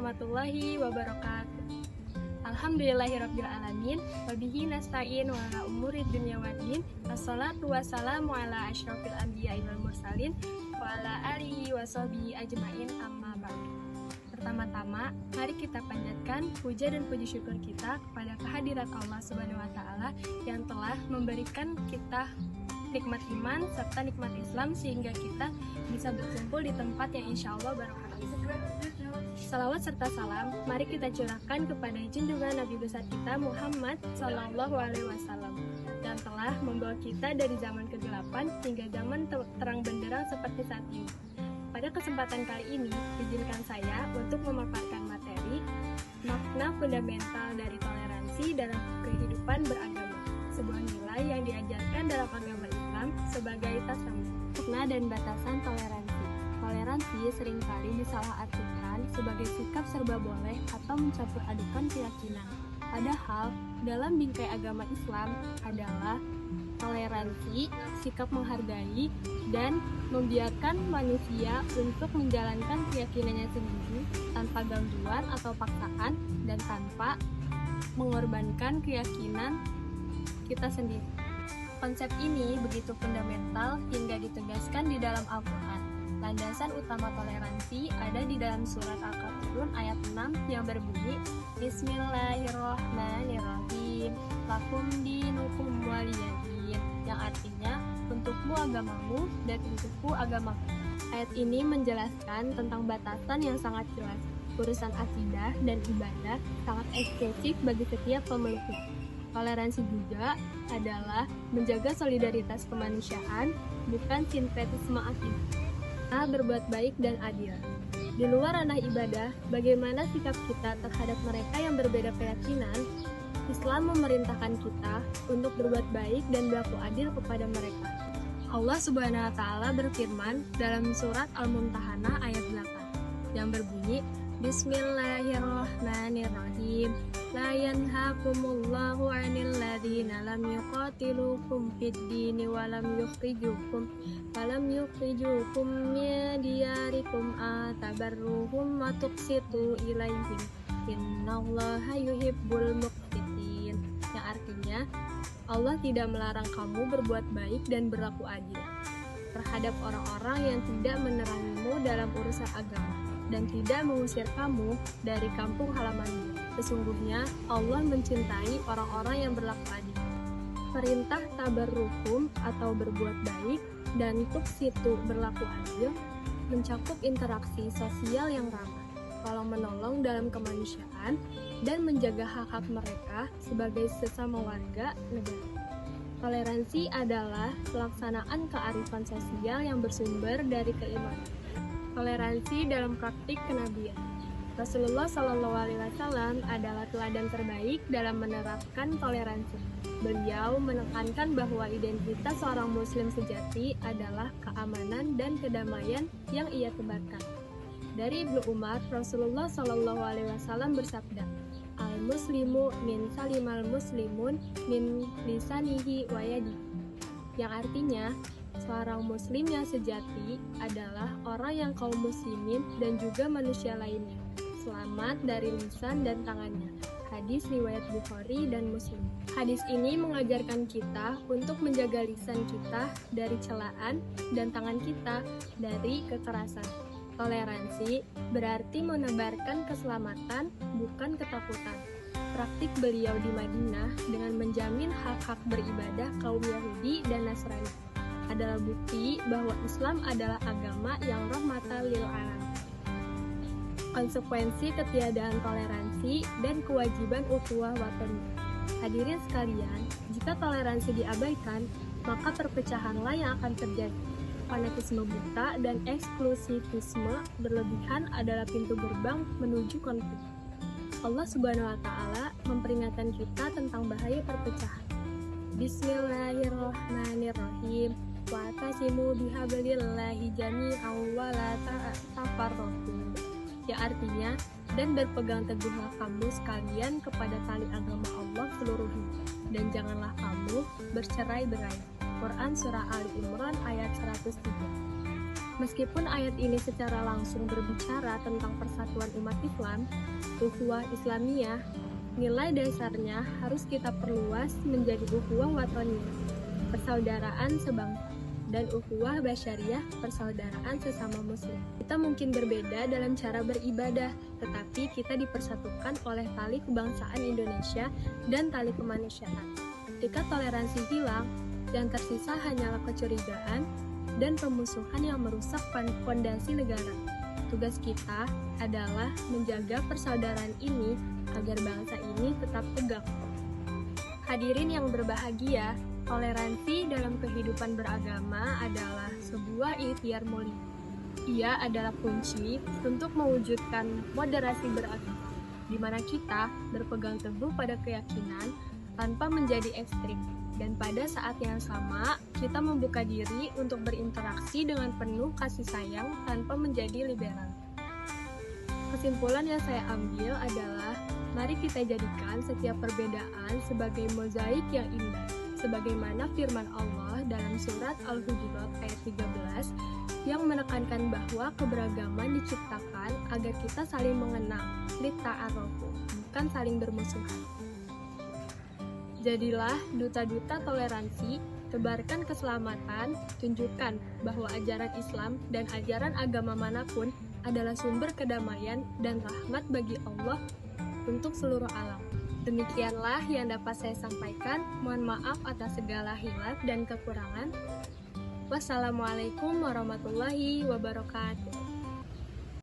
warahmatullahi wabarakatuh. Alhamdulillahirrabbilalamin. Wabihi nasta'in wa ala umuri dunya waddin. Wassalatu wassalamu ala asyrafil anbiya'i wal mursalin wa ala alihi wa sahbihi ajmain, amma ba'du. Pertama-tama, mari kita panjatkan puja dan puji syukur kita kepada kehadirat Allah Subhanahu wa taala yang telah memberikan kita nikmat iman serta nikmat Islam sehingga kita bisa berkumpul di tempat yang insya Allah barokah. Salawat serta salam mari kita curahkan kepada junjungan Nabi besar kita Muhammad Sallallahu Alaihi Wasallam yang telah membawa kita dari zaman kegelapan hingga zaman terang benderang seperti saat ini. Pada kesempatan kali ini, izinkan saya untuk memaparkan materi makna fundamental dari toleransi dalam kehidupan beragama, sebuah nilai yang diajarkan dalam agama Islam sebagai tasamuh. Makna dan batasan toleransi. Toleransi seringkali disalahartikan sebagai sikap serba boleh atau mencampur adukan keyakinan. Padahal, dalam bingkai agama Islam adalah toleransi, sikap menghargai, dan membiarkan manusia untuk menjalankan keyakinannya sendiri tanpa gangguan atau paksaan dan tanpa mengorbankan keyakinan kita sendiri. Konsep ini begitu fundamental hingga ditegaskan di dalam Al-Quran. Landasan utama toleransi ada di dalam surat Al-Kafirun ayat 6 yang berbunyi Bismillahirrahmanirrahim Lakum dinukum waliyadin, yang artinya untukmu agamamu dan untukku agamaku. Ayat ini menjelaskan tentang batasan yang sangat jelas. Urusan akidah dan ibadah sangat estetik bagi setiap pemeluk. Toleransi juga adalah menjaga solidaritas kemanusiaan, bukan sinkretisme akidah. Berbuat baik dan adil. Di luar ranah ibadah, bagaimana sikap kita terhadap mereka yang berbeda keyakinan? Islam memerintahkan kita untuk berbuat baik dan berlaku adil kepada mereka. Allah Subhanahu wa taala berfirman dalam surat Al-Mumtahanah ayat 8 yang berbunyi Bismillahirrahmanirrahim. La yanhakumullahu 'anil ladzina lam yuqatilukum fid dini wa lam yukhrijukum min diyarikum atabarruhum wa tuqsitu ilaihim. Innallaha yuhibbul muqsitin. Yang artinya, Allah tidak melarang kamu berbuat baik dan berlaku adil terhadap orang-orang yang tidak menerangimu dalam urusan agama dan tidak mengusir kamu dari kampung halamanmu. Sesungguhnya Allah mencintai orang-orang yang berlaku adil. Perintah tabarrukum atau berbuat baik dan tuqsitu berlaku adil mencakup interaksi sosial yang ramah, tolong menolong dalam kemanusiaan, dan menjaga hak-hak mereka sebagai sesama warga negara. Toleransi adalah pelaksanaan kearifan sosial yang bersumber dari keimanan. Toleransi dalam praktik kenabian. Rasulullah SAW adalah teladan terbaik dalam menerapkan toleransi. Beliau menekankan bahwa identitas seorang muslim sejati adalah keamanan dan kedamaian yang ia tebarkan. Dari Ibnu Umar, Rasulullah SAW bersabda, Al-muslimu min salimal muslimun min lisanihi wa yadihi, yang artinya seorang muslim yang sejati adalah orang yang kaum muslimin dan juga manusia lainnya selamat dari lisan dan tangannya. Hadis riwayat Bukhari dan Muslim. Hadis ini mengajarkan kita untuk menjaga lisan kita dari celaan dan tangan kita dari kekerasan. Toleransi berarti menebarkan keselamatan, bukan ketakutan. Praktik beliau di Madinah dengan menjamin hak-hak beribadah kaum Yahudi dan Nasrani adalah bukti bahwa Islam adalah agama yang rahmatan lil alamin. Konsekuensi ketiadaan toleransi dan kewajiban ukhuwah wataniyah. Hadirin sekalian, jika toleransi diabaikan, maka perpecahanlah yang akan terjadi. Fanatisme buta dan eksklusivisme berlebihan adalah pintu gerbang menuju konflik. Allah Subhanahu wa taala memperingatkan kita tentang bahaya perpecahan. Bismillahirrahmanirrahim. Wa'tasimu bihablillahi jami'an wa la tafarraqu. Yang artinya, dan berpegang teguhlah kamu sekalian kepada tali agama Allah seluruhnya, dan janganlah kamu bercerai-berai. Quran Surah Ali Imran ayat 103. Meskipun ayat ini secara langsung berbicara tentang persatuan umat Islam, ukhuwah Islamiyah, nilai dasarnya harus kita perluas menjadi ukhuwah watoniyah, persaudaraan sebangsa, dan ukhuwah basyariah, persaudaraan sesama muslim. Kita mungkin berbeda dalam cara beribadah, tetapi kita dipersatukan oleh tali kebangsaan Indonesia dan tali kemanusiaan. Ketika toleransi hilang, yang tersisa hanyalah kecurigaan dan pemusuhan yang merusak fondasi negara. Tugas kita adalah menjaga persaudaraan ini agar bangsa ini tetap tegak. Hadirin yang berbahagia, toleransi dalam kehidupan beragama adalah sebuah ikhtiar mulia. Ia adalah kunci untuk mewujudkan moderasi beragama, di mana kita berpegang teguh pada keyakinan tanpa menjadi ekstrim. Dan pada saat yang sama, kita membuka diri untuk berinteraksi dengan penuh kasih sayang tanpa menjadi liberal. Kesimpulan yang saya ambil adalah, mari kita jadikan setiap perbedaan sebagai mozaik yang indah, sebagaimana firman Allah dalam surat Al-Hujurat ayat 13 yang menekankan bahwa keberagaman diciptakan agar kita saling mengenal, lita'arofu, bukan saling bermusuhan. Jadilah duta-duta toleransi, tebarkan keselamatan, tunjukkan bahwa ajaran Islam dan ajaran agama manapun adalah sumber kedamaian dan rahmat bagi Allah untuk seluruh alam. Demikianlah yang dapat saya sampaikan. Mohon maaf atas segala hilaf dan kekurangan. Wassalamualaikum warahmatullahi wabarakatuh.